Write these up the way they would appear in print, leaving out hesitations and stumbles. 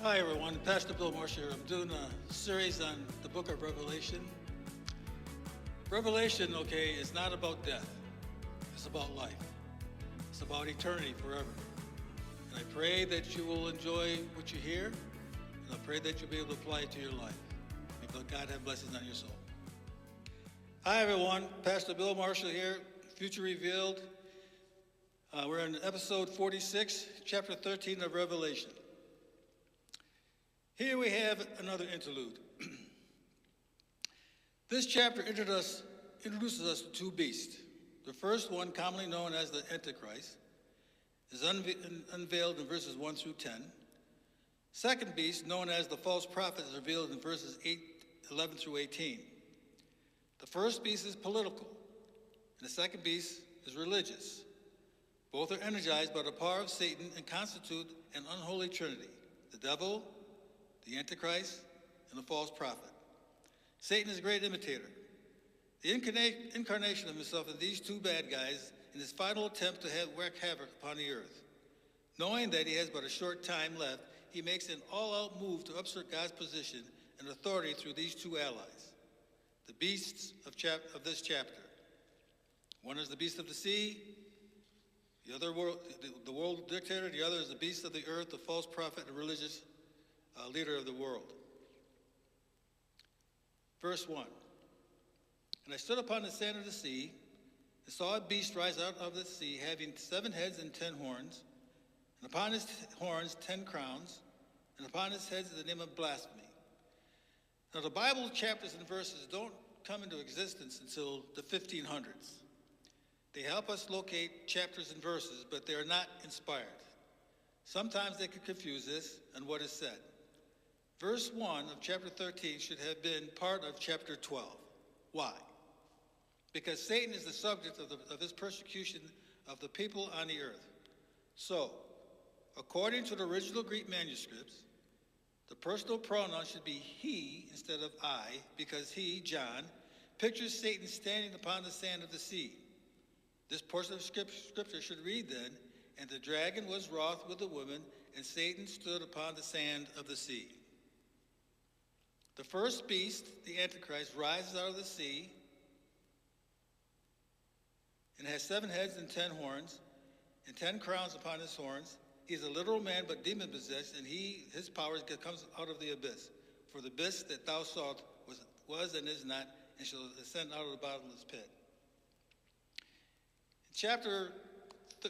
Hi everyone, Pastor Bill Marsh here. I'm doing a series on the book of Revelation. Revelation, is not about death. It's about life. It's about eternity forever. And I pray that you will enjoy what you hear, and I pray that you'll be able to apply it to your life. May God have blessings on your soul. Hi everyone, Pastor Bill Marshall here, Future Revealed. We're in episode 46, chapter 13 of Revelation. Here we have another interlude. This chapter introduces us to two beasts. The first one, commonly known as the Antichrist, is unveiled in verses 1 through 10. Second beast, known as the false prophet, is revealed in verses 11 through 18. The first beast is political, and the second beast is religious. Both are energized by the power of Satan and constitute an unholy trinity: the devil, the Antichrist, and the false prophet. Satan is a great imitator. The incarnation of himself in these two bad guys in his final attempt to wreak havoc upon the earth. Knowing that he has but a short time left, he makes an all-out move to upset God's position and authority through these two allies, the beasts of this chapter. One is the beast of the sea, the other the world dictator, the other is the beast of the earth, the false prophet, and religious leader of the world. Verse 1. And I stood upon the sand of the sea, and saw a beast rise out of the sea, having 7 heads and 10 horns, and upon his horns 10 crowns, and upon his heads the name of blasphemy. Now the Bible chapters and verses don't come into existence until the 1500s. They help us locate chapters and verses, but they are not inspired. Sometimes they can confuse this and what is said. Verse 1 of chapter 13 should have been part of chapter 12. Why? Because Satan is the subject of his persecution of the people on the earth. So, according to the original Greek manuscripts, the personal pronoun should be he instead of I, because he, John, pictures Satan standing upon the sand of the sea. This portion of scripture should read then, and the dragon was wroth with the woman, and Satan stood upon the sand of the sea. The first beast, the Antichrist, rises out of the sea and has 7 heads and 10 horns and 10 crowns upon his horns. He is a literal man, but demon-possessed, and his power comes out of the abyss. For the abyss that thou sawest was and is not, and shall ascend out of the bottomless pit. In chapter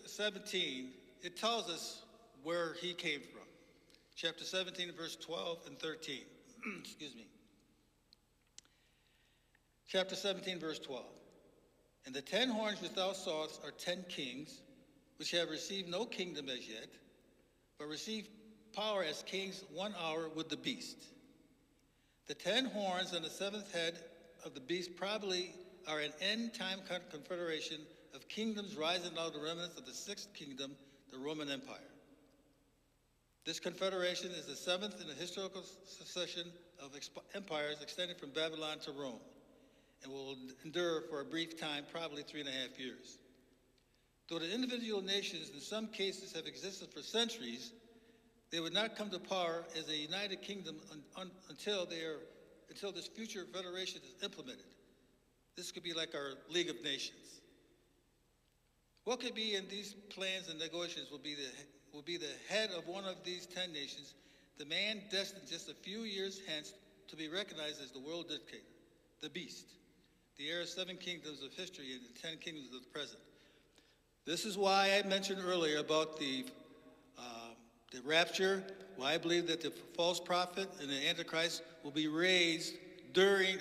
17, it tells us where he came from. Chapter 17, verse 12 and 13. Excuse me. Chapter 17, verse 12. And the 10 horns which thou sawest are 10 kings, which have received no kingdom as yet, but receive power as kings 1 hour with the beast. The 10 horns and the 7th head of the beast probably are an end-time confederation of kingdoms rising out of the remnants of the 6th kingdom, the Roman Empire. This confederation is the 7th in the historical succession of empires extending from Babylon to Rome, and will endure for a brief time, probably 3.5 years. Though the individual nations in some cases have existed for centuries, they would not come to power as a united kingdom until this future federation is implemented. This could be like our League of Nations. What could be in these plans and negotiations will be the head of one of these 10 nations, the man destined just a few years hence to be recognized as the world dictator, the beast, the heir of 7 kingdoms of history and the 10 kingdoms of the present. This is why I mentioned earlier about the rapture, why I believe that the false prophet and the Antichrist will be raised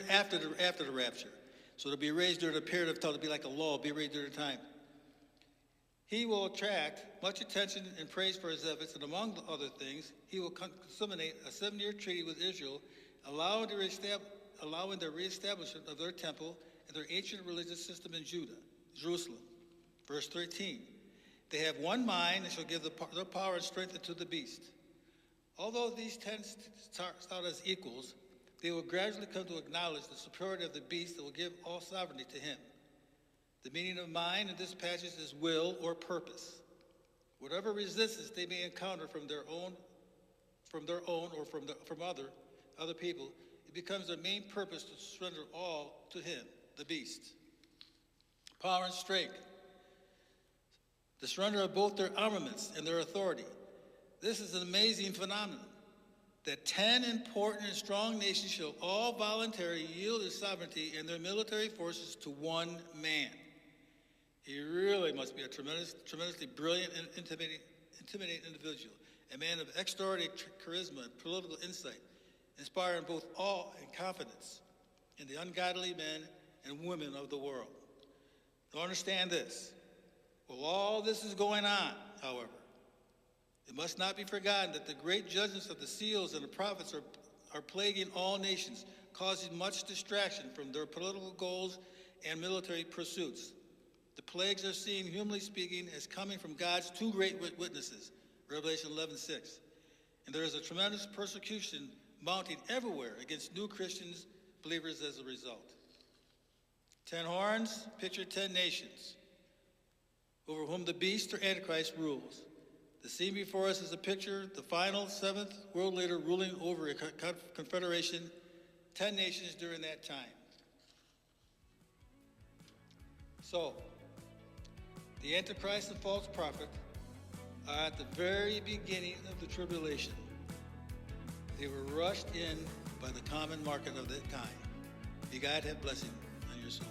after the rapture. So they'll be raised during a period of time, it'll be like a law, be raised during a time. He will attract much attention and praise for his efforts, and among other things, he will consummate a 7-year treaty with Israel, allowing the reestablishment of their temple and their ancient religious system in Jerusalem. Verse 13, they have one mind and shall give their power and strength to the beast. Although these 10 start as equals, they will gradually come to acknowledge the superiority of the beast that will give all sovereignty to him. The meaning of mind in this passage is will or purpose. Whatever resistance they may encounter from their own from their own or from other people, it becomes their main purpose to surrender all to him, the beast. Power and strength. The surrender of both their armaments and their authority. This is an amazing phenomenon, that 10 important and strong nations shall all voluntarily yield their sovereignty and their military forces to one man. He really must be a tremendously brilliant and intimidating individual, a man of extraordinary charisma and political insight, inspiring both awe and confidence in the ungodly men and women of the world. To understand this, while all this is going on, however, it must not be forgotten that the great judgments of the seals and the prophets are plaguing all nations, causing much distraction from their political goals and military pursuits. The plagues are seen, humanly speaking, as coming from God's two great witnesses, Revelation 11:6. And there is a tremendous persecution mounting everywhere against new Christians, believers as a result. 10 horns picture 10 nations over whom the beast or Antichrist rules. The scene before us is a picture, the final seventh world leader ruling over a confederation, 10 nations during that time. So, the Antichrist and false prophet are at the very beginning of the tribulation. They were rushed in by the common market of that time. May God have blessing on your soul.